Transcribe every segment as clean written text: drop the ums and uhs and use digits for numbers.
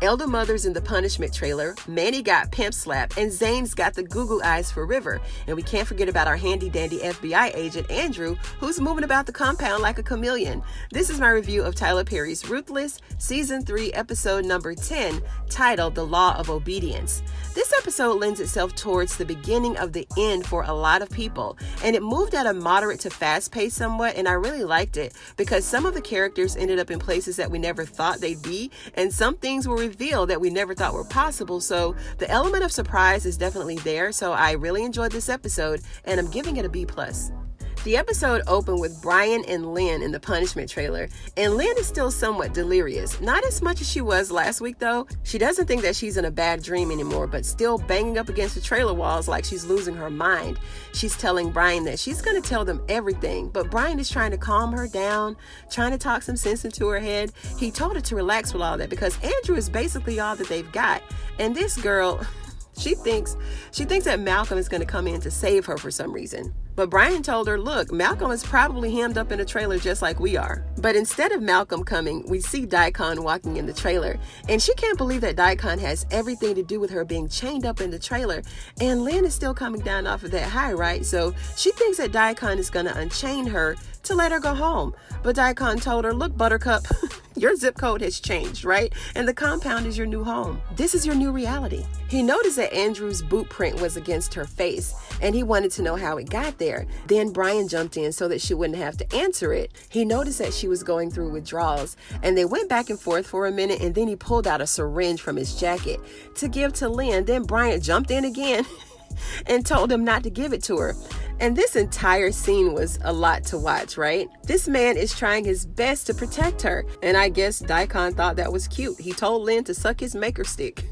Elder Mother's in the punishment trailer, Manny got pimp slap, and Zane's got the Google eyes for River. And we can't forget about our handy-dandy FBI agent, Andrew, who's moving about the compound like a chameleon. This is my review of Tyler Perry's Ruthless, Season 3, Episode number 10, titled The Law of Obedience. This episode lends itself towards the beginning of the end for a lot of people, and it moved at a moderate to fast pace somewhat, and I really liked it because some of the characters ended up in places that we never thought they'd be, and some things were revealed that we never thought were possible, so the element of surprise is definitely there, so I really enjoyed this episode, and I'm giving it a B+. The episode opened with Brian and Lynn in the punishment trailer, and Lynn is still somewhat delirious. Not as much as she was last week, though. She doesn't think that she's in a bad dream anymore, but still banging up against the trailer walls like she's losing her mind. She's telling Brian that she's going to tell them everything, but Brian is trying to calm her down, trying to talk some sense into her head. He told her to relax with all that because Andrew is basically all that they've got, and this girl... She thinks that Malcolm is going to come in to save her for some reason. But Brian told her, look, Malcolm is probably hemmed up in a trailer just like we are. But instead of Malcolm coming, we see Daikon walking in the trailer. And she can't believe that Daikon has everything to do with her being chained up in the trailer. And Lynn is still coming down off of that high, right? So she thinks that Daikon is going to unchain her to let her go home. But Daikon told her, look, Buttercup, your zip code has changed, right? And the compound is your new home. This is your new reality. He noticed that Andrew's boot print was against her face, and he wanted to know how it got there. Then Brian jumped in so that she wouldn't have to answer it. He noticed that she was going through withdrawals, and they went back and forth for a minute, and then he pulled out a syringe from his jacket to give to Lynn. Then Brian jumped in again and told him not to give it to her. And this entire scene was a lot to watch, right? This man is trying his best to protect her, and I guess Daikon thought that was cute. He told Lynn to suck his maker stick.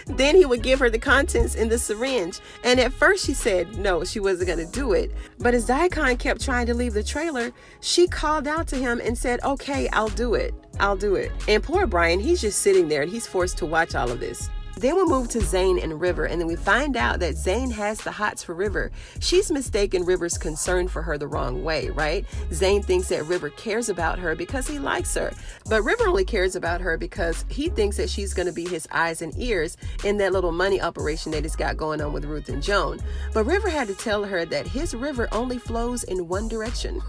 Then he would give her the contents in the syringe. And at first she said no, she wasn't going to do it. But as Daikon kept trying to leave the trailer, she called out to him and said, okay, I'll do it. I'll do it. And poor Brian, he's just sitting there and he's forced to watch all of this. Then we move to Zane and River, and then we find out that Zane has the hots for River. She's mistaken River's concern for her the wrong way, right? Zane thinks that River cares about her because he likes her, but River only cares about her because he thinks that she's going to be his eyes and ears in that little money operation that he's got going on with Ruth and Joan. But River had to tell her that his river only flows in one direction.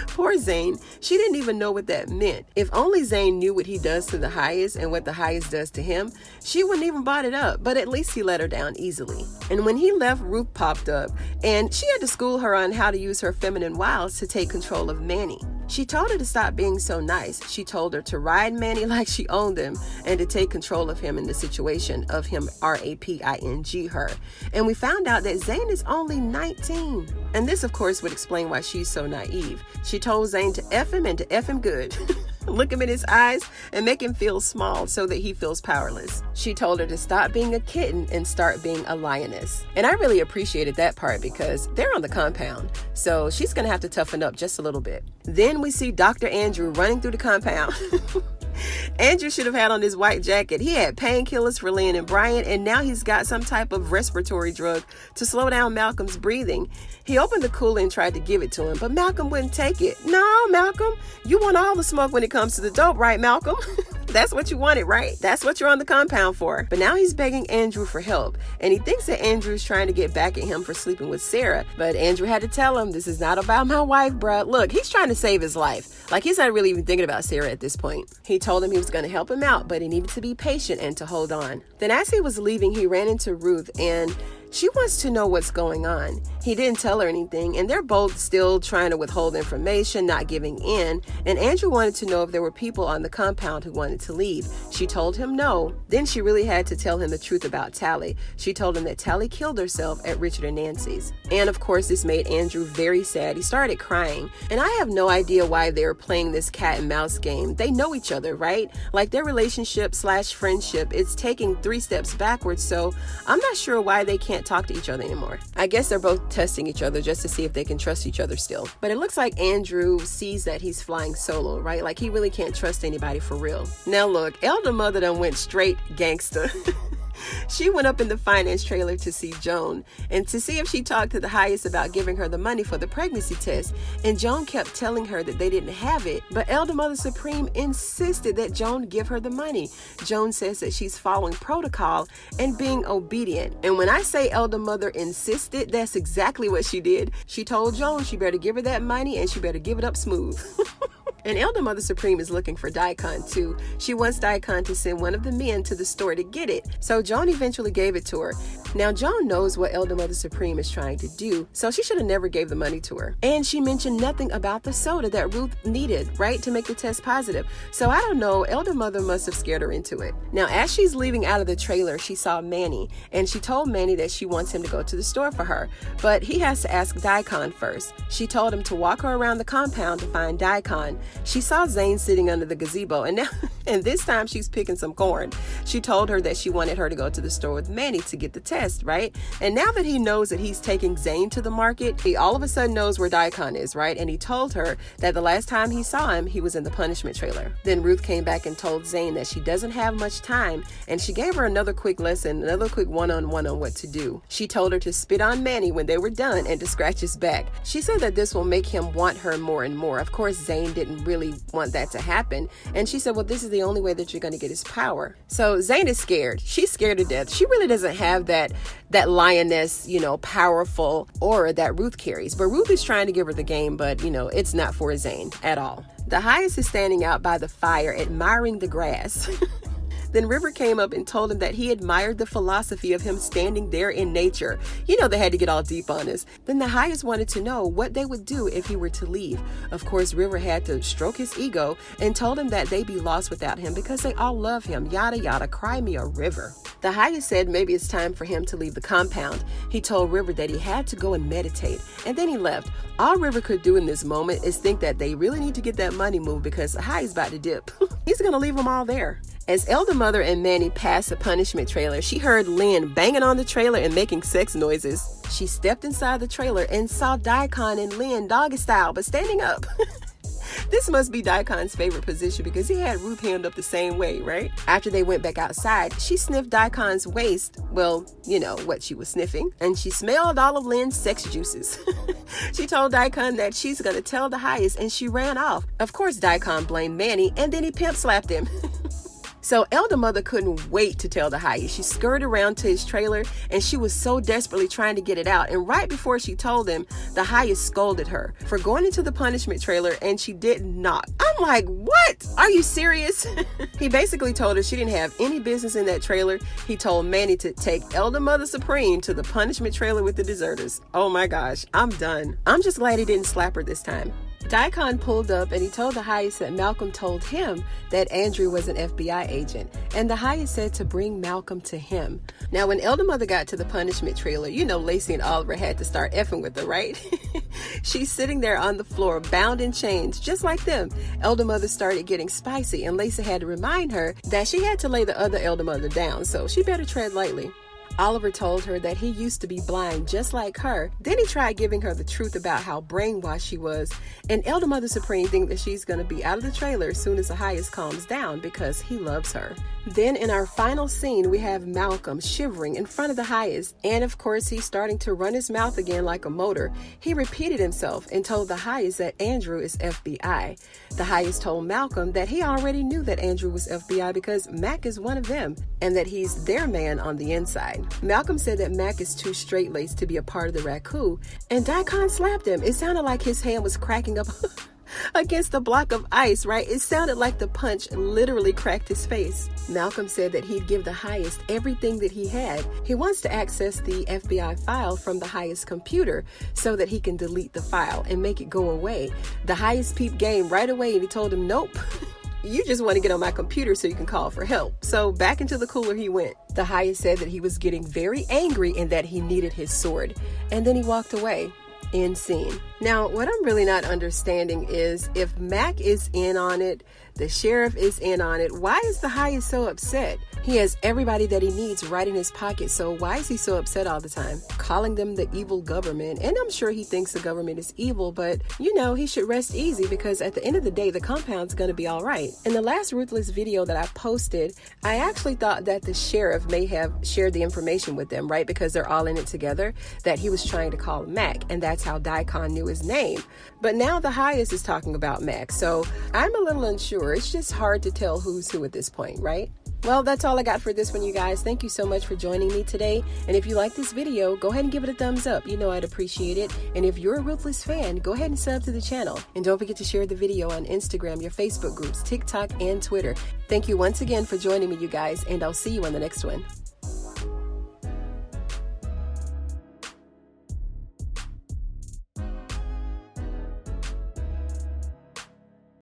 Poor Zane, she didn't even know what that meant. If only Zane knew what he does to the highest and what the highest does to him, she wouldn't even brought it up, but at least he let her down easily. And when he left, Ruth popped up, and she had to school her on how to use her feminine wiles to take control of Manny. She told her to stop being so nice. She told her to ride Manny like she owned him and to take control of him in the situation of him, raping her. And we found out that Zane is only 19. And this, of course, would explain why she's so naive. She told Zane to F him and to F him good. Look him in his eyes and make him feel small so that he feels powerless. She told her to stop being a kitten and start being a lioness. And I really appreciated that part because they're on the compound. So she's going to have to toughen up just a little bit. Then we see Dr. Andrew running through the compound. Andrew should have had on his white jacket. He had painkillers for Lynn and Brian, and now he's got some type of respiratory drug to slow down Malcolm's breathing. He opened the cooler and tried to give it to him, but Malcolm wouldn't take it. No, Malcolm, you want all the smoke when it comes to the dope, right, Malcolm? That's what you wanted, right? That's what you're on the compound for. But now he's begging Andrew for help, and he thinks that Andrew's trying to get back at him for sleeping with Sarah. But Andrew had to tell him, this is not about my wife, bruh. Look, he's trying to save his life. Like, he's not really even thinking about Sarah at this point. He told him he was going to help him out, but he needed to be patient and to hold on. Then as he was leaving, he ran into Ruth, and she wants to know what's going on. He didn't tell her anything, and they're both still trying to withhold information, not giving in. And Andrew wanted to know if there were people on the compound who wanted to leave. She told him no. Then she really had to tell him the truth about Tally. She told him that Tally killed herself at Richard and Nancy's. And of course, this made Andrew very sad. He started crying. And I have no idea why they're playing this cat and mouse game. They know each other, right? Like, their relationship/friendship is taking 3 steps backwards, so I'm not sure why they can't talk to each other anymore. I guess they're both testing each other just to see if they can trust each other still. But it looks like Andrew sees that he's flying solo, right? Like, he really can't trust anybody for real. Now look, Elder Mother done went straight gangster. She went up in the finance trailer to see Joan and to see if she talked to the highest about giving her the money for the pregnancy test. And Joan kept telling her that they didn't have it, but Elder Mother Supreme insisted that Joan give her the money. Joan says that she's following protocol and being obedient. And when I say Elder Mother insisted, that's exactly what she did. She told Joan she better give her that money and she better give it up smooth. And Elder Mother Supreme is looking for Daikon too. She wants Daikon to send one of the men to the store to get it. So Joan eventually gave it to her. Now Joan knows what Elder Mother Supreme is trying to do, so she should have never gave the money to her. And she mentioned nothing about the soda that Ruth needed, right, to make the test positive. So I don't know, Elder Mother must have scared her into it. Now as she's leaving out of the trailer, she saw Manny, and she told Manny that she wants him to go to the store for her, but he has to ask Daikon first. She told him to walk her around the compound to find Daikon. She saw Zane sitting under the gazebo, and this time she's picking some corn. She told her that she wanted her to go to the store with Manny to get the test, right? And now that he knows that he's taking Zane to the market, he all of a sudden knows where Daikon is, right? And he told her that the last time he saw him, he was in the punishment trailer. Then Ruth came back and told Zane that she doesn't have much time, and she gave her another quick lesson, another quick one-on-one on what to do. She told her to spit on Manny when they were done and to scratch his back. She said that this will make him want her more and more. Of course, Zane didn't really want that to happen, and she said, well, this is the only way that you're going to get his power. So Zane is scared. She's scared to death. She really doesn't have that lioness, powerful aura that Ruth carries. But Ruth is trying to give her the game, but it's not for Zane at all. The highest is standing out by the fire, admiring the grass. Then River came up and told him that he admired the philosophy of him standing there in nature. They had to get all deep on this. Then the highest wanted to know what they would do if he were to leave. Of course, River had to stroke his ego and told him that they'd be lost without him because they all love him. Yada, yada, cry me a river. The highest said maybe it's time for him to leave the compound. He told River that he had to go and meditate, and then he left. All River could do in this moment is think that they really need to get that money moved because the highest about to dip. He's going to leave them all there. As Elder Mother and Manny passed the punishment trailer, she heard Lynn banging on the trailer and making sex noises. She stepped inside the trailer and saw Daikon and Lynn doggy style, but standing up. This must be Daikon's favorite position because he had Ruth hand up the same way, right? After they went back outside, she sniffed Daikon's waist. Well, what she was sniffing. And she smelled all of Lynn's sex juices. She told Daikon that she's going to tell the highest, and she ran off. Of course, Daikon blamed Manny, and then he pimp slapped him. So Elder Mother couldn't wait to tell the highest. She scurried around to his trailer, and she was so desperately trying to get it out. And right before she told him, the highest scolded her for going into the punishment trailer, and she did not. I'm like, what? Are you serious? He basically told her she didn't have any business in that trailer. He told Manny to take Elder Mother Supreme to the punishment trailer with the deserters. Oh my gosh, I'm done. I'm just glad he didn't slap her this time. Daikon pulled up and he told the highest that Malcolm told him that Andrew was an FBI agent, and the highest said to bring Malcolm to him. Now, when Elder Mother got to the punishment trailer, Lacey and Oliver had to start effing with her, right? She's sitting there on the floor, bound in chains, just like them. Elder Mother started getting spicy, and Lacey had to remind her that she had to lay the other Elder Mother down, so she better tread lightly. Oliver told her that he used to be blind just like her. Then he tried giving her the truth about how brainwashed she was. And Elder Mother Supreme thinks that she's going to be out of the trailer as soon as the highest calms down because he loves her. Then in our final scene, we have Malcolm shivering in front of the highest. And of course, he's starting to run his mouth again like a motor. He repeated himself and told the highest that Andrew is FBI. The highest told Malcolm that he already knew that Andrew was FBI because Mac is one of them and that he's their man on the inside. Malcolm said that Mac is too straight-laced to be a part of the Raku, and Daikon slapped him. It sounded like his hand was cracking up against a block of ice, right? It sounded like the punch literally cracked his face. Malcolm said that he'd give the highest everything that he had. He wants to access the FBI file from the highest computer so that he can delete the file and make it go away. The highest peeped game right away, and he told him, nope. You just want to get on my computer so you can call for help. So back into the cooler he went. The highest said that he was getting very angry and that he needed his sword. And then he walked away. End scene. Now, what I'm really not understanding is if Mac is in on it, The sheriff is in on it. Why is the highest so upset? He has everybody that he needs right in his pocket, so why is he so upset all the time? Calling them the evil government, and I'm sure he thinks the government is evil, but he should rest easy because at the end of the day, the compound's gonna be all right. In the last Ruthless video that I posted, I actually thought that the sheriff may have shared the information with them, right? Because they're all in it together, that he was trying to call Mac, and that's how Daikon knew his name. But now the highest is talking about Mac, so I'm a little unsure. It's just hard to tell who's who at this point, right? Well, that's all I got for this one, you guys. Thank you so much for joining me today. And if you like this video, go ahead and give it a thumbs up. I'd appreciate it. And if you're a Ruthless fan, go ahead and sub to the channel. And don't forget to share the video on Instagram, your Facebook groups, TikTok, and Twitter. Thank you once again for joining me, you guys, and I'll see you on the next one.